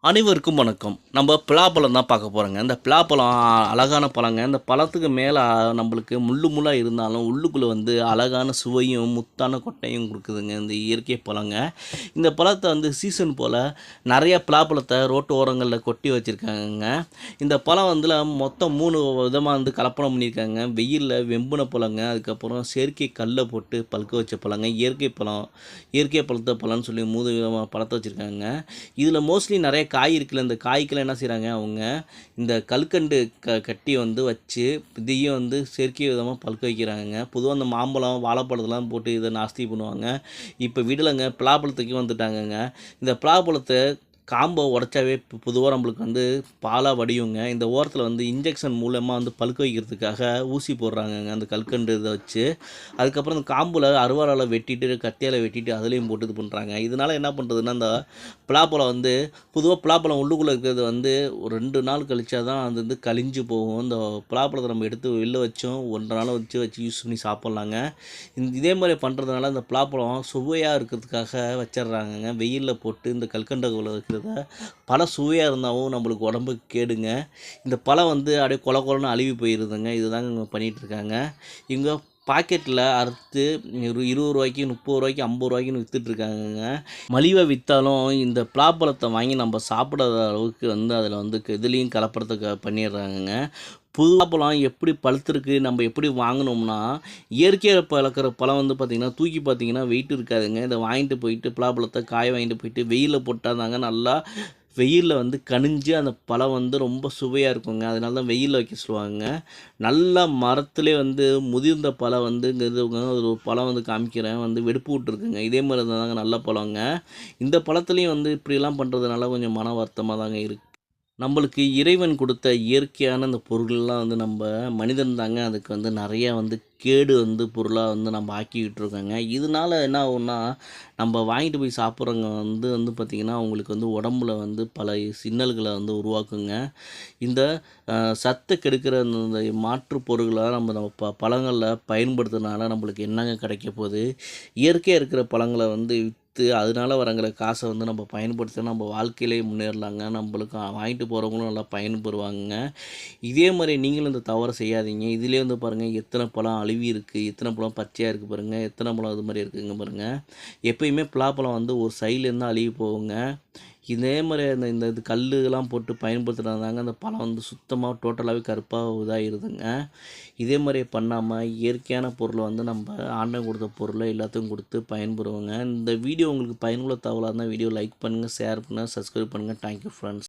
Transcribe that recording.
அனைவருக்கும் வணக்கம். நம்ம பலாப்பழம் தான் பார்க்க போறோங்க. இந்த பலாப்பழம் அழகான பழங்க. இந்த பழத்துக்கு மேல நம்மளுக்கு முள்ளு முள்ளா இருந்தாலும், உள்ளுக்குள்ள வந்து அழகான சுவையும், முத்தான கொட்டையும் குடுக்குதுங்க. இந்த இயற்கை பழங்க. இந்த பழத்த வந்து சீசன் போல நெறைய பலாப்பழத்த ரோட்டு ஓரங்கள்ல கொட்டி வச்சிருக்காங்கங்க. இந்த பழம் வந்துல மொத்தம் 3 விதமா வந்து கலப்படம் பண்ணியிருக்காங்க. வெயில்ல வெம்புன பழங்க, அதுக்கப்புறம் செயற்கை கல்ல போட்டு பழுக்க வச்ச பழங்க, இயற்கை பழம், இயற்கை பழுத்த பழம்னு சொல்லி 3 விதமா பழத்த வச்சிருக்காங்க. இதில மோஸ்ட்லி நெறைய காய் இருக்குல்ல, இந்த காய்க்கெல்லாம் என்ன செய்றாங்க அவங்க, இந்த கல்கண்டு கட்டி வந்து வச்சு, இதையும் வந்து செயற்கை விதமா பழுக்க வைக்கிறாங்கங்க. பொதுவா இந்த மாம்பழம், வாழைப்பழத்தலாம் போட்டு இத நாஸ்தி பண்ணுவாங்க. இப்ப விடலங்க, பலாப்பழத்துக்கும் வந்துட்டாங்கங்க. இந்த பலாப்பழத்த காம்ப உடைச்சாவே பொதுவா நம்மளுக்கு வந்து பாலா வடியுங்க. இந்த ஓரத்தில வந்து இன்ஜெக்ஷன் மூலியமா வந்து பழுக்க வைக்கிறதுக்காக ஊசி போடுறாங்கங்க, அந்த கல்கண்டு இத வச்சு. அதுக்கப்புறம் இந்த காம்புல அருவாளால வெட்டிட்டு, கத்தியால வெட்டிட்டு அதிலேயும் போட்டு இது பண்றாங்க. இதனால என்ன பண்ணுறதுன்னா, இந்த பலாப்பழம் வந்து பொதுவா பலாப்பழம் உள்ளுக்குள்ள இருக்கிறது வந்து ஒரு 2 நாள் கழிச்சா தான் அது வந்து கழிஞ்சு போகும். இந்த பலாப்பழத்த நம்ம எடுத்து வெளில வச்சும் 1 நாள் வச்சு யூஸ் பண்ணி சாப்பிட்லாங்க. இதே மாரி பண்ணுறதுனால இந்த பலாப்பழம் சுவையா இருக்கிறதுக்காக வச்சிடுறாங்கங்க. வெயில்ல போட்டு இந்த கல்கண்டுக்குள்ள இருக்கிறத பழம் சுவையா இருந்தாவும் நம்மளுக்கு உடம்புக்கு கேடுங்க. இந்த பழம் வந்து அப்படியே கொல கொலன்னு அழுகி போயிருதுங்க. இதுதாங்க இவங்க பண்ணிட்டு இருக்காங்க. இவங்க பாக்கெட்டில அறுத்து ஒரு ரூ. 20க்கு, ரூ. 30க்கு, ரூ. 50க்குன்னு வித்துட்ருக்காங்கங்க. மலிவா வித்தாலும் இந்த பலாப்பழத்த வாங்கி நம்ம சாப்பிடாத அளவுக்கு வந்து அதில வந்து எதுலயும் கலப்படத்த பண்ணிடுறாங்கங்க. புது பழம் எப்படி பழுத்திருக்கு, நம்ம எப்படி வாங்குனோம்னா, இயற்கையா பழுக்கிற பழம் வந்து பார்த்திங்கன்னா, தூக்கி பார்த்தீங்கன்னா வெயிட் இருக்காதுங்க. இத வாங்கிட்டு போயிட்டு பலாப்பழத்த காய வாங்கிட்டு போயிட்டு வெயில்ல போட்டா தாங்க நல்லா வெயில்ல வந்து கனிஞ்சு அந்த பழம் வந்து ரொம்ப சுவையா இருக்குங்க. அதனால தான் வெயில்ல வைக்க சொல்லுவாங்க. நல்லா மரத்திலே வந்து முதிர்ந்த பழம் வந்து இங்க இது ஒரு பழம் வந்து காமிக்கிறேன். வந்து வெடிப்பு விட்டுருக்குங்க. இதே மாரி தாங்க நல்ல பழங்க. இந்த பழத்துலயும் வந்து இப்படிலாம் பண்ணுறதுனால கொஞ்சம் மன வருத்தமா தாங்க இருக்கு. நம்மளுக்கு இறைவன் கொடுத்த இயற்கையான அந்த பொருள்லாம் வந்து நம்ம மனிதன் தாங்க அதுக்கு வந்து நிறையா வந்து கேடு வந்து பொருளாக வந்து நம்ம ஆக்கிக்கிட்டு இருக்கோங்க. இதனால என்ன ஆகும்னா, நம்ம வாங்கிட்டு போய் சாப்பிட்றவங்க வந்து வந்து பார்த்திங்கன்னா, அவங்களுக்கு வந்து உடம்புல வந்து பல இன்னல்களை வந்து உருவாக்குங்க. இந்த சத்தை கெடுக்கிற இந்த மாற்று பொருள்கள நம்ம நம்ம பழங்கள்ல பயன்படுத்துறதுனால நம்மளுக்கு என்னங்க கிடைக்க போகுது? இயற்கையா இருக்கிற பழங்கள வந்து வித்து, அதனால வரங்கிற காச வந்து நம்ம பயன்படுத்தினா நம்ம வாழ்க்கையிலேயே முன்னேறலாங்க. நம்மளுக்கு வாங்கிட்டு போறவங்களும் நல்லா பயன்பெறுவாங்கங்க. இதே மாரி நீங்களும் இந்த தவற செய்யாதீங்க. இதிலேயே வந்து பாருங்க எத்தன பழம் அழுவி இருக்கு, எத்தன பழம் பச்சையா இருக்கு பாருங்க, எத்தன பழம் இது மாரி இருக்குங்க பாருங்க. எப்பயுமே பலாப்பழம் வந்து ஒரு சைட்லேருந்து அழுகி போகுங்க. இதே மாரி இந்த இந்த இது கல்லுலாம் போட்டு பயன்படுத்துறதுனாங்க அந்த பழம் வந்து சுத்தமா டோட்டலாவே கருப்பா இதாயிருதுங்க. இதே மாரி பண்ணாம இயற்கையான பொருள வந்து நம்ம ஆண்டவன் குடுத்த பொருள எல்லாத்துக்கும் குடுத்து பயன்பெறுவோங்க. இந்த வீடியோ உங்களுக்கு பயனுள்ள தகவலா இருந்தா வீடியோ லைக் பண்ணுங்க, ஷேர் பண்ணுங்க, சப்ஸ்கிரைப் பண்ணுங்க. Thank you friends.